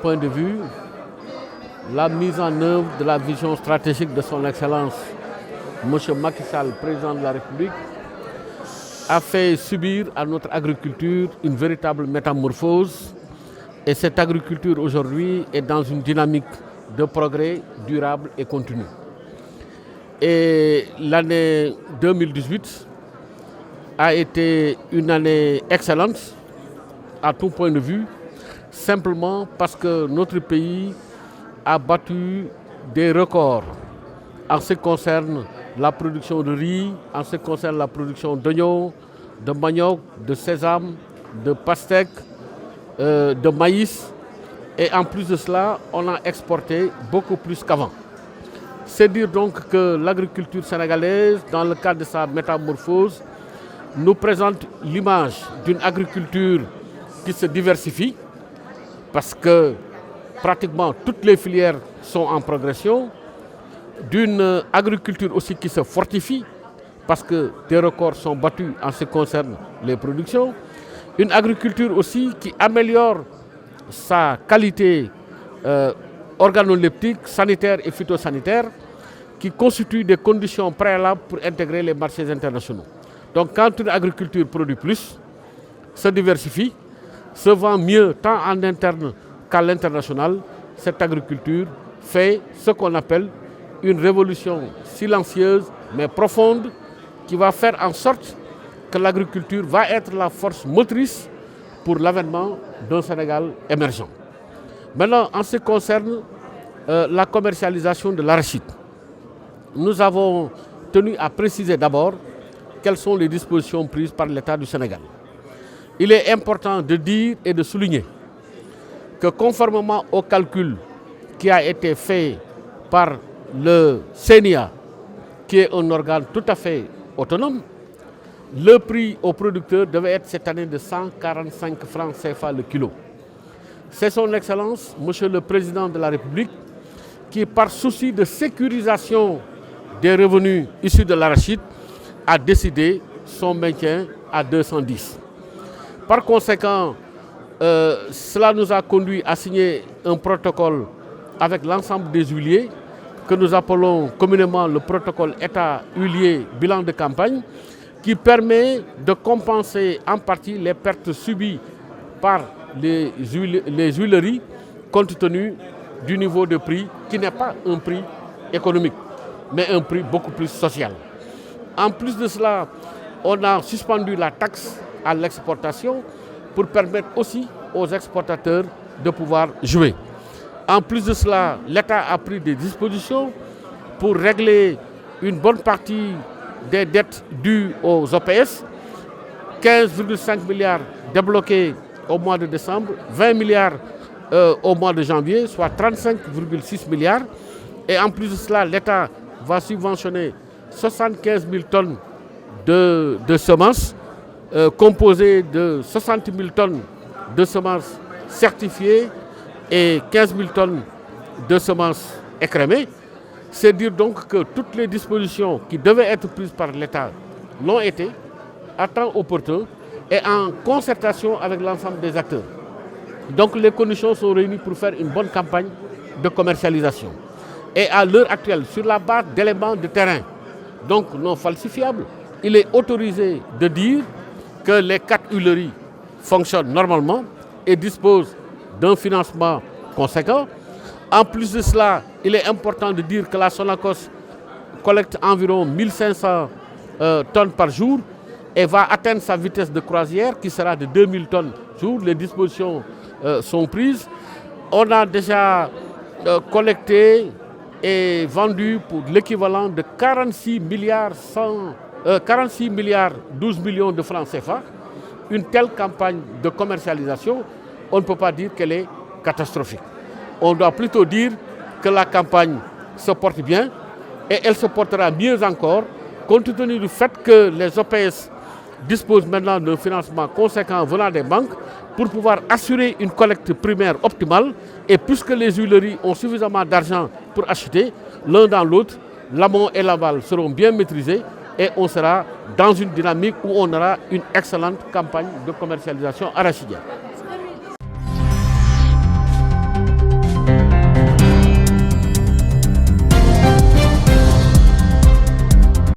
point de vue, la mise en œuvre de la vision stratégique de son Excellence, M. Macky Sall, président de la République, a fait subir à notre agriculture une véritable métamorphose. Et cette agriculture aujourd'hui est dans une dynamique de progrès durable et continu. Et l'année 2018 a été une année excellente à tout point de vue, simplement parce que notre pays a battu des records en ce qui concerne la production de riz, en ce qui concerne la production d'oignons, de manioc, de sésame, de pastèque, de maïs. Et en plus de cela, on a exporté beaucoup plus qu'avant. C'est dire donc que l'agriculture sénégalaise, dans le cadre de sa métamorphose, nous présente l'image d'une agriculture qui se diversifie, parce que pratiquement toutes les filières sont en progression, d'une agriculture aussi qui se fortifie, parce que des records sont battus en ce qui concerne les productions, une agriculture aussi qui améliore sa qualité organoleptique, sanitaire et phytosanitaire, qui constituent des conditions préalables pour intégrer les marchés internationaux. Donc quand une agriculture produit plus, se diversifie, se vend mieux tant en interne qu'à l'international, cette agriculture fait ce qu'on appelle une révolution silencieuse mais profonde qui va faire en sorte que l'agriculture va être la force motrice pour l'avènement d'un Sénégal émergent. Maintenant, en ce qui concerne la commercialisation de l'arachide, nous avons tenu à préciser d'abord quelles sont les dispositions prises par l'État du Sénégal. Il est important de dire et de souligner que conformément au calcul qui a été fait par le CNIA, qui est un organe tout à fait autonome, le prix aux producteurs devait être cette année de 145 francs CFA le kilo. C'est son Excellence, Monsieur le Président de la République, qui, par souci de sécurisation des revenus issus de l'arachide, a décidé son maintien à 210. Par conséquent, cela nous a conduit à signer un protocole avec l'ensemble des huiliers, que nous appelons communément le protocole État huilier bilan de campagne, qui permet de compenser en partie les pertes subies par les huileries compte tenu du niveau de prix qui n'est pas un prix économique, mais un prix beaucoup plus social. En plus de cela, on a suspendu la taxe à l'exportation pour permettre aussi aux exportateurs de pouvoir jouer. En plus de cela, l'État a pris des dispositions pour régler une bonne partie des dettes dues aux OPS, 15,5 milliards débloqués au mois de décembre, 20 milliards au mois de janvier, soit 35,6 milliards. Et en plus de cela, l'État va subventionner 75 000 tonnes de semences, composées de 60 000 tonnes de semences certifiées et 15 000 tonnes de semences écrémées. C'est dire donc que toutes les dispositions qui devaient être prises par l'État l'ont été à temps opportun et en concertation avec l'ensemble des acteurs. Donc les conditions sont réunies pour faire une bonne campagne de commercialisation. Et à l'heure actuelle, sur la base d'éléments de terrain, donc non falsifiables, il est autorisé de dire que les 4 huileries fonctionnent normalement et disposent d'un financement conséquent. En plus de cela, il est important de dire que la Sonacos collecte environ 1500 tonnes par jour et va atteindre sa vitesse de croisière qui sera de 2000 tonnes par jour. Les dispositions sont prises. On a déjà collecté et vendu pour l'équivalent de 46 milliards 12 millions de francs CFA. Une telle campagne de commercialisation, on ne peut pas dire qu'elle est catastrophique. On doit plutôt dire que la campagne se porte bien et elle se portera mieux encore compte tenu du fait que les OPS disposent maintenant d'un financement conséquent venant des banques pour pouvoir assurer une collecte primaire optimale. Et puisque les huileries ont suffisamment d'argent pour acheter, l'un dans l'autre, l'amont et l'aval seront bien maîtrisés et on sera dans une dynamique où on aura une excellente campagne de commercialisation arachidienne.